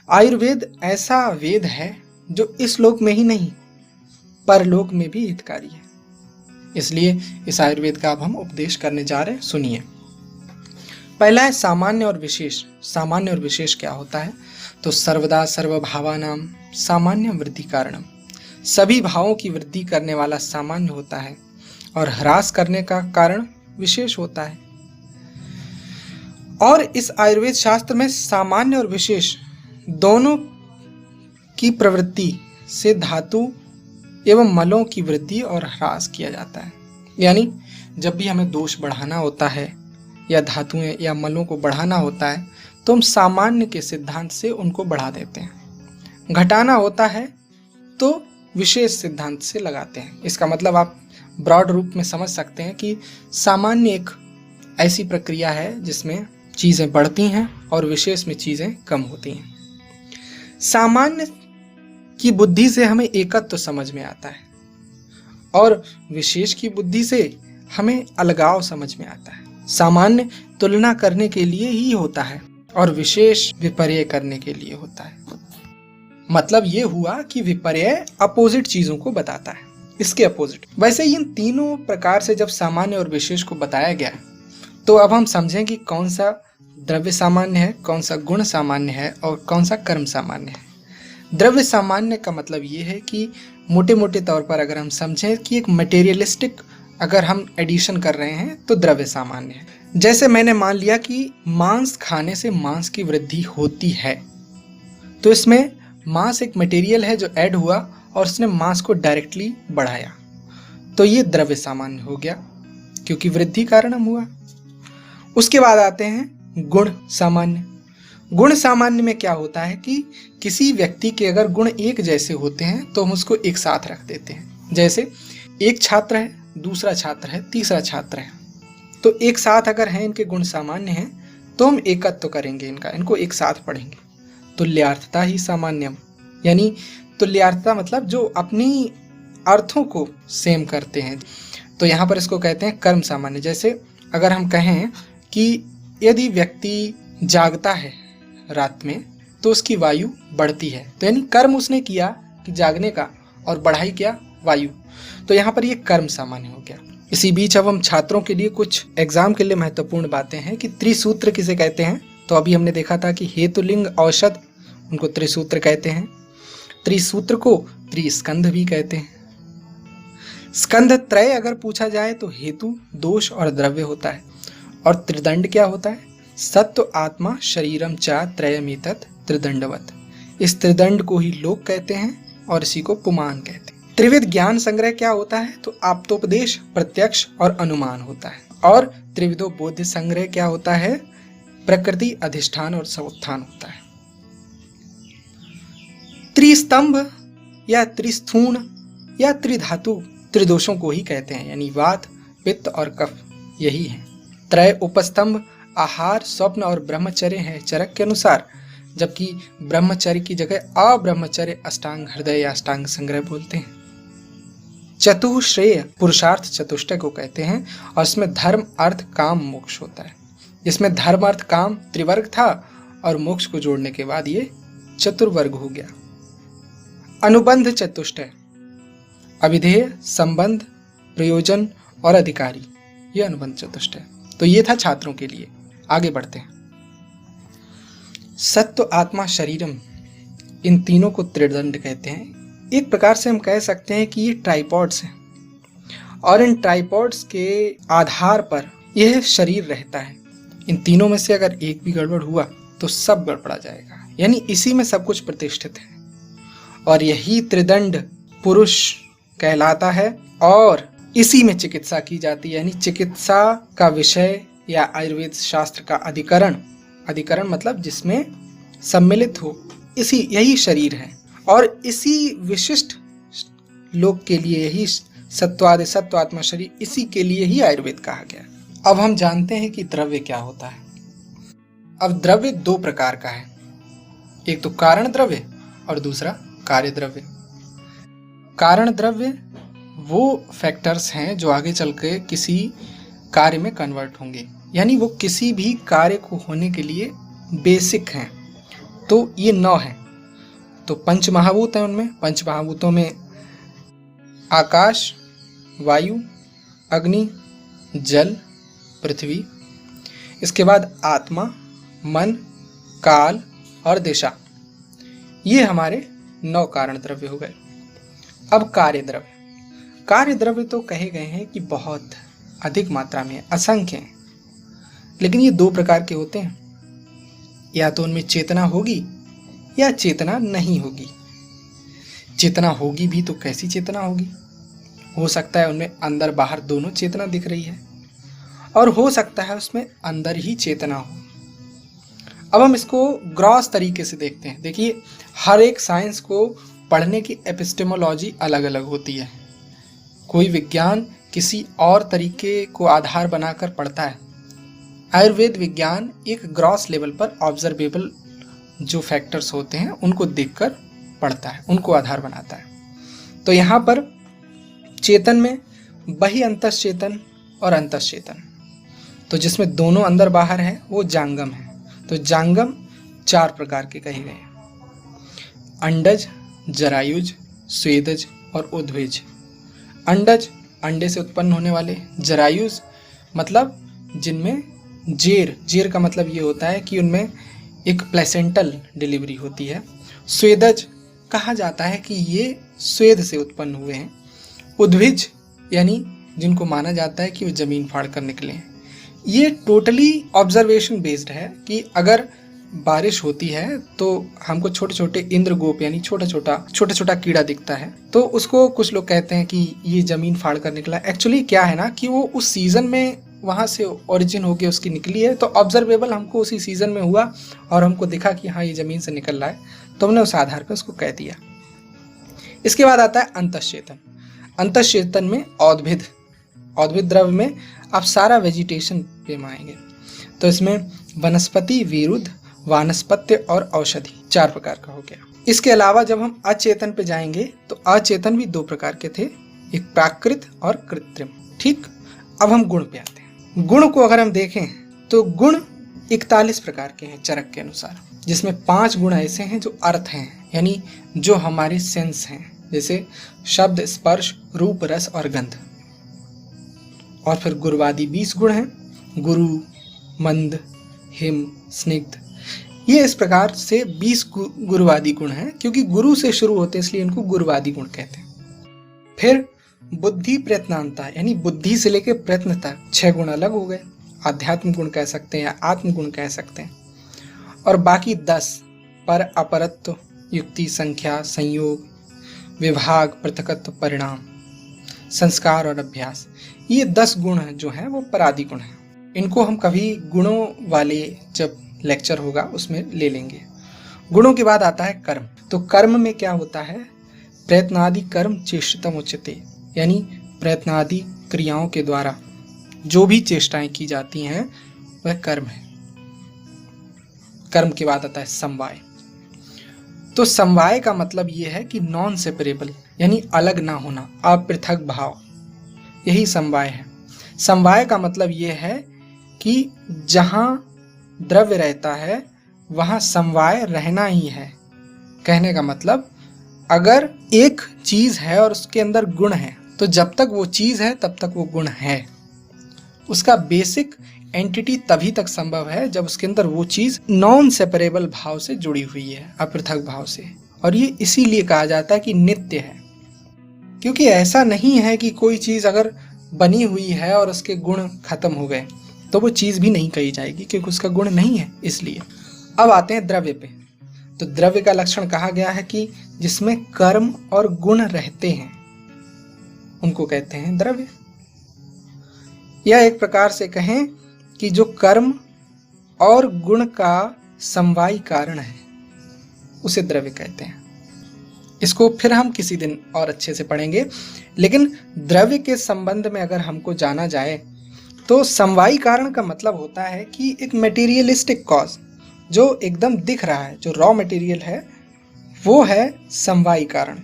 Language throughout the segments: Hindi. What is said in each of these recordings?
आयुर्वेद ऐसा वेद है जो इस लोक में ही नहीं परलोक में भी हितकारी है। इसलिए इस आयुर्वेद का अब हम उपदेश करने जा रहे हैं, सुनिए। पहला है सामान्य और विशेष। सामान्य और विशेष क्या होता है? तो सर्वदा सर्वभावानाम सामान्य वृद्धि कारणम। सभी भावों की वृद्धि करने वाला सामान्य होता है और ह्रास करने का कारण विशेष होता है। और इस आयुर्वेद शास्त्र में सामान्य और विशेष दोनों की प्रवृत्ति से धातु एवं मलों की वृद्धि और ह्रास किया जाता है। यानी जब भी हमें दोष बढ़ाना होता है या धातुएं या मलों को बढ़ाना होता है तो हम सामान्य के सिद्धांत से उनको बढ़ा देते हैं। घटाना होता है तो विशेष सिद्धांत से लगाते हैं। इसका मतलब आप ब्रॉड रूप में समझ सकते हैं कि सामान्य एक ऐसी प्रक्रिया है जिसमें चीज़ें बढ़ती हैं और विशेष में चीज़ें कम होती हैं। सामान्य की बुद्धि से हमें एकत्व तो समझ में आता है और विशेष की बुद्धि से हमें अलगाव समझ में आता है। सामान्य तुलना करने के लिए ही होता है और विशेष विपर्य करने के लिए होता है। मतलब ये हुआ कि विपर्य अपोजिट चीजों को बताता है, इसके अपोजिट। वैसे इन तीनों प्रकार से जब सामान्य और विशेष को बताया गया तो अब हम समझें कि कौन सा द्रव्य सामान्य है, कौन सा गुण सामान्य है और कौन सा कर्म सामान्य है। द्रव्य सामान्य का मतलब ये है कि मोटे मोटे तौर पर अगर हम समझें कि एक मटेरियलिस्टिक अगर हम एडिशन कर रहे हैं तो द्रव्य सामान्य है। जैसे मैंने मान लिया कि मांस खाने से मांस की वृद्धि होती है, तो इसमें मांस एक मटेरियल है जो ऐड हुआ और उसने मांस को डायरेक्टली बढ़ाया, तो ये द्रव्य सामान्य हो गया क्योंकि वृद्धि कारणम हुआ। उसके बाद आते हैं गुण सामान्य। गुण सामान्य में क्या होता है कि किसी व्यक्ति के अगर गुण एक जैसे होते हैं तो हम उसको एक साथ रख देते हैं। जैसे एक छात्र है, दूसरा छात्र है, तीसरा छात्र है, तो एक साथ अगर हैं इनके गुण सामान्य हैं तो हम एकत्व तो करेंगे इनको एक साथ पढ़ेंगे। तुल्यार्थता ही सामान्यम, यानी तुल्यार्थता मतलब जो अपनी अर्थों को सेम करते हैं, तो यहाँ पर इसको कहते हैं कर्म सामान्य। जैसे अगर हम कहें कि यदि व्यक्ति जागता है रात में तो उसकी वायु बढ़ती है, तो यानी कर्म उसने किया कि जागने का और बढ़ाई क्या, वायु, तो यहाँ पर ये कर्म सामान्य हो गया। इसी बीच अब हम छात्रों के लिए कुछ एग्जाम के लिए महत्वपूर्ण बातें हैं कि त्रिसूत्र किसे कहते हैं। तो अभी हमने देखा था कि हेतुलिंग औषध, उनको त्रिसूत्र कहते हैं। त्रिसूत्र को त्रिस्कंध भी कहते हैं। स्कंध त्रय अगर पूछा जाए तो हेतु, दोष और द्रव्य होता है। और त्रिदंड क्या होता है? सत्व, आत्मा, शरीरम चा त्रयमेतत् त्रिदंडवत। इस त्रिदंड को ही लोक कहते हैं और इसी को पुमान कहते हैं। त्रिविध ज्ञान संग्रह क्या होता है? तो आप्तोपदेश, प्रत्यक्ष और अनुमान होता है। और त्रिविधो बोध संग्रह क्या होता है? प्रकृति, अधिष्ठान और समुत्थान होता है। त्रिस्तंभ या त्रिस्थूण या त्रिधातु त्रिदोषों को ही कहते हैं, यानी वात, पित्त और कफ यही है। त्रय उपस्तंभ आहार, स्वप्न और ब्रह्मचर्य है चरक के अनुसार, जबकि ब्रह्मचर्य की जगह अब्रह्मचर्य अष्टांग हृदय या अष्टांग संग्रह बोलते हैं। चतुश्रेय पुरुषार्थ चतुष्टय को कहते हैं और इसमें धर्म, अर्थ, काम, मोक्ष होता है। जिसमें धर्म, अर्थ, काम त्रिवर्ग था और मोक्ष को जोड़ने के बाद ये चतुर्वर्ग हो गया। अनुबंध चतुष्टय अभिधेय, संबंध, प्रयोजन और अधिकारी, ये अनुबंध चतुष्टय। तो ये था छात्रों के लिए। आगे बढ़ते हैं। सत्व, आत्मा, शरीरम, इन तीनों को त्रिदंड कहते हैं। एक प्रकार से हम कह सकते हैं कि ये ट्राइपॉड्स हैं और इन ट्राइपॉड्स के आधार पर यह शरीर रहता है। इन तीनों में से अगर एक भी गड़बड़ हुआ तो सब गड़बड़ा जाएगा, यानी इसी में सब कुछ प्रतिष्ठित है और यही त्रिदंड पुरुष कहलाता है और इसी में चिकित्सा की जाती है। यानी चिकित्सा का विषय या आयुर्वेद शास्त्र का अधिकरण मतलब जिसमें सम्मिलित हो, इसी यही शरीर है और इसी विशिष्ट लोक के लिए यही सत्वादि सत्व आत्मा शरीर, इसी के लिए ही आयुर्वेद कहा गया। अब हम जानते हैं कि द्रव्य क्या होता है। अब द्रव्य दो प्रकार का है, एक तो कारण द्रव्य और दूसरा कार्य द्रव्य। कारण द्रव्य वो फैक्टर्स हैं जो आगे चल के किसी कार्य में कन्वर्ट होंगे, यानी वो किसी भी कार्य को होने के लिए बेसिक हैं। तो ये 9 हैं। तो पंच महाभूत हैं, उनमें पंच महाभूतों में आकाश, वायु, अग्नि, जल, पृथ्वी। इसके बाद आत्मा, मन, काल और दिशा। ये हमारे 9 कारण द्रव्य हो गए। अब कार्य द्रव्य। कार्य द्रव्य तो कहे गए हैं कि बहुत अधिक मात्रा में, असंख्य हैं, लेकिन ये 2 प्रकार के होते हैं। या तो उनमें चेतना होगी या चेतना नहीं होगी। चेतना होगी भी तो कैसी चेतना होगी? हो सकता है उनमें अंदर बाहर दोनों चेतना दिख रही है, और हो सकता है उसमें अंदर ही चेतना हो। अब हम इसको ग्रॉस तरीके से देखते हैं। देखिए, हर एक साइंस को पढ़ने की एपिस्टेमोलॉजी अलग अलग होती है। कोई विज्ञान किसी और तरीके को आधार बनाकर पढ़ता है। आयुर्वेद विज्ञान एक ग्रॉस लेवल पर ऑब्जर्वेबल जो फैक्टर्स होते हैं उनको देखकर पढ़ता है, उनको आधार बनाता है। तो यहाँ पर चेतन में बहि अंतश्चेतन और अंतश्चेतन, तो जिसमें दोनों अंदर बाहर है वो जांगम है। तो जांगम 4 प्रकार के कहे गए हैं: अंडज, जरायुज, स्वेदज और उद्भिज। अंडज, अंडे से उत्पन्न होने वाले। जरायुज मतलब जिनमें जेर का मतलब ये होता है कि उनमें एक प्लेसेंटल डिलीवरी होती है। स्वेदज कहा जाता है कि ये स्वेद से उत्पन्न हुए हैं। उद्भिज यानी जिनको माना जाता है कि वो जमीन फाड़ कर निकले हैं। ये टोटली ऑब्जर्वेशन बेस्ड है कि अगर बारिश होती है तो हमको छोटे छोटे इंद्रगोप यानी छोटा छोटा कीड़ा दिखता है, तो उसको कुछ लोग कहते हैं कि ये जमीन फाड़ कर निकला। एक्चुअली क्या है ना कि वो उस सीजन में वहाँ से ओरिजिन होके उसकी निकली है, तो ऑब्जर्वेबल हमको उसी सीजन में हुआ और हमको दिखा कि हाँ ये ज़मीन से निकल रहा है, तो हमने उस आधार पर उसको कह दिया। इसके बाद आता है अंतश्चेतन। अंतश्चेतन में औद्भिद द्रव्य में आप सारा वेजिटेशन पे आएंगे। तो इसमें वनस्पति, विरुद्ध, वानस्पत्य और औषधि 4 प्रकार का हो गया। इसके अलावा जब हम अचेतन पे जाएंगे तो अचेतन भी 2 प्रकार के थे, एक प्राकृत और कृत्रिम। ठीक, अब हम गुण पे आते हैं। गुण को अगर हम देखें तो गुण 41 प्रकार के हैं चरक के अनुसार, जिसमें 5 गुण ऐसे हैं जो अर्थ हैं, यानी जो हमारे सेंस हैं, जैसे शब्द, स्पर्श, रूप, रस और गंध। और फिर गुरुवादी 20 गुण हैं, गुरु, मंद, हिम, स्निग्ध। ये इस प्रकार से 20 गुरुवादी गुण हैं, क्योंकि गुरु से शुरू होते हैं इसलिए इनको गुरुवादी गुण कहते हैं। फिर बुद्धि प्रयत्नांता यानी बुद्धि से लेकर प्रयत्न तक 6 गुण अलग हो गए। आध्यात्मिक गुण कह सकते हैं या आत्म गुण कह सकते हैं। और बाकी 10 पर, अपरत्व, युक्ति, संख्या, संयोग, विभाग, पृथकत्व, परिणाम, संस्कार और अभ्यास, ये 10 गुण जो हैं वो परादि गुण हैं। इनको हम कभी गुणों वाले जब लेक्चर होगा उसमें ले लेंगे। गुणों के बाद आता है कर्म। तो कर्म में क्या होता है? प्रयत्नादि कर्म चेष्टतम उच्यते, यानी प्रयत्नादि क्रियाओं के द्वारा जो भी चेष्टाएं की जाती हैं वह कर्म है। कर्म के बाद आता है समवाय। तो समवाय का मतलब यह है कि नॉन सेपरेबल, यानी अलग ना होना, अपृथक भाव, यही समवाय है। समवाय का मतलब यह है कि जहां द्रव्य रहता है वहां समवाय रहना ही है। कहने का मतलब अगर एक चीज है और उसके अंदर गुण है, तो जब तक वो चीज है तब तक वो गुण है। उसका बेसिक एंटिटी तभी तक संभव है जब उसके अंदर वो चीज नॉन सेपरेबल भाव से जुड़ी हुई है, अपृथक भाव से। और ये इसीलिए कहा जाता है कि नित्य है, क्योंकि ऐसा नहीं है कि कोई चीज अगर बनी हुई है और उसके गुण खत्म हो गए तो वो चीज भी नहीं कही जाएगी, क्योंकि उसका गुण नहीं है। इसलिए अब आते हैं द्रव्य पे। तो द्रव्य का लक्षण कहा गया है कि जिसमें कर्म और गुण रहते हैं उनको कहते हैं द्रव्य। या एक प्रकार से कहें कि जो कर्म और गुण का समवायी कारण है उसे द्रव्य कहते हैं। इसको फिर हम किसी दिन और अच्छे से पढ़ेंगे, लेकिन द्रव्य के संबंध में अगर हमको जाना जाए तो समवायी कारण का मतलब होता है कि एक मटेरियलिस्टिक कॉज जो एकदम दिख रहा है, जो रॉ मटेरियल है, वो है समवायी कारण।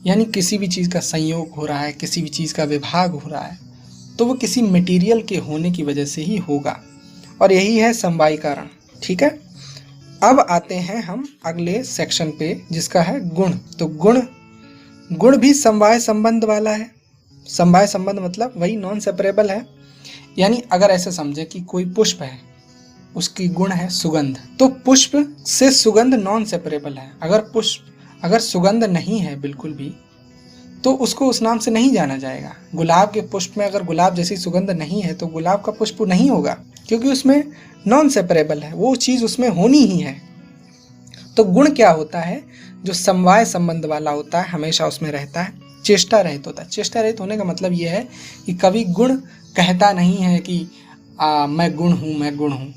यानी किसी भी चीज़ का संयोग हो रहा है, किसी भी चीज़ का विभाग हो रहा है, तो वो किसी मटेरियल के होने की वजह से ही होगा, और यही है समवायी कारण। ठीक है, अब आते हैं हम अगले सेक्शन पे, जिसका है गुण। तो गुण भी समवाय संबंध वाला है। समवाय संबंध मतलब वही नॉन सेपरेबल है। यानी अगर ऐसे समझे कि कोई पुष्प है, उसकी गुण है सुगंध, तो पुष्प से सुगंध नॉन सेपरेबल है। अगर सुगंध नहीं है बिल्कुल भी, तो उसको उस नाम से नहीं जाना जाएगा। गुलाब के पुष्प में अगर गुलाब जैसी सुगंध नहीं है तो गुलाब का पुष्प नहीं होगा, क्योंकि उसमें नॉन सेपरेबल है, वो चीज़ उसमें होनी ही है। तो गुण क्या होता है? जो समवाय संबंध वाला होता है, हमेशा उसमें रहता है, चेष्टा रहित होता है। चेष्टा रहित होने का मतलब ये है कि कभी गुण कहता नहीं है कि मैं गुण हूँ।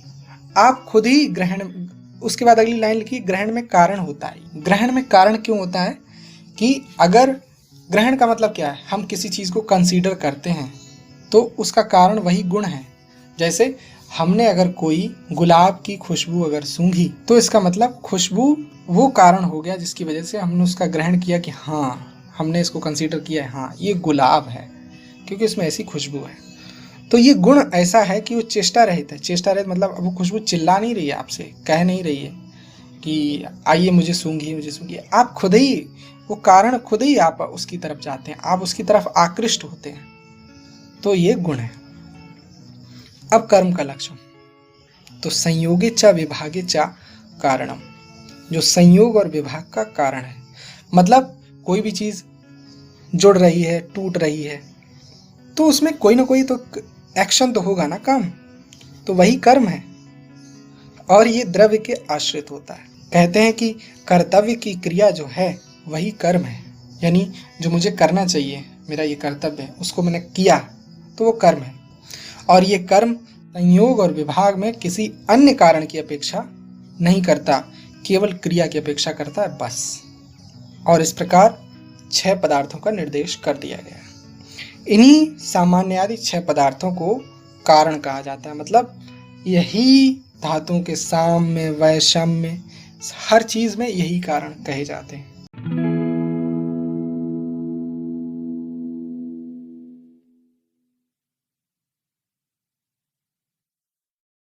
आप खुद ही ग्रहण, उसके बाद अगली लाइन लिखी, ग्रहण में कारण होता है। ग्रहण में कारण क्यों होता है? कि अगर ग्रहण का मतलब क्या है? हम किसी चीज़ को कंसीडर करते हैं तो उसका कारण वही गुण है। जैसे हमने अगर कोई गुलाब की खुशबू अगर सूंघी, तो इसका मतलब खुशबू वो कारण हो गया जिसकी वजह से हमने उसका ग्रहण किया कि हाँ, हमने इसको कंसीडर किया है, हाँ ये गुलाब है, क्योंकि इसमें ऐसी खुशबू है। तो ये गुण ऐसा है कि वो चेष्टा रहित है। चेष्टा रहित मतलब अब वो खुशबू चिल्ला नहीं रही है आपसे, कह नहीं रही है कि आइए मुझे सूंघिए। आप खुद ही, वो कारण खुद ही आप उसकी तरफ जाते हैं, आप उसकी तरफ आकृष्ट होते हैं। तो ये गुण है। अब कर्म का लक्षण। तो संयोगे च विभागे च कारणम, जो संयोग और विभाग का कारण है। मतलब कोई भी चीज़ जुड़ रही है, टूट रही है, तो उसमें कोई ना कोई तो एक्शन तो होगा ना, काम, तो वही कर्म है। और ये द्रव्य के आश्रित होता है। कहते हैं कि कर्तव्य की क्रिया जो है वही कर्म है। यानी जो मुझे करना चाहिए, मेरा ये कर्तव्य है, उसको मैंने किया तो वो कर्म है। और ये कर्म संयोग और विभाग में किसी अन्य कारण की अपेक्षा नहीं करता, केवल क्रिया की अपेक्षा करता है, बस। और इस प्रकार 6 पदार्थों का निर्देश कर दिया गया है। इन्हीं सामान्यादि 6 पदार्थों को कारण कहा जाता है। मतलब यही धातुओं के साम्य, वैषम्य, हर चीज़ में यही कारण कहे जाते हैं।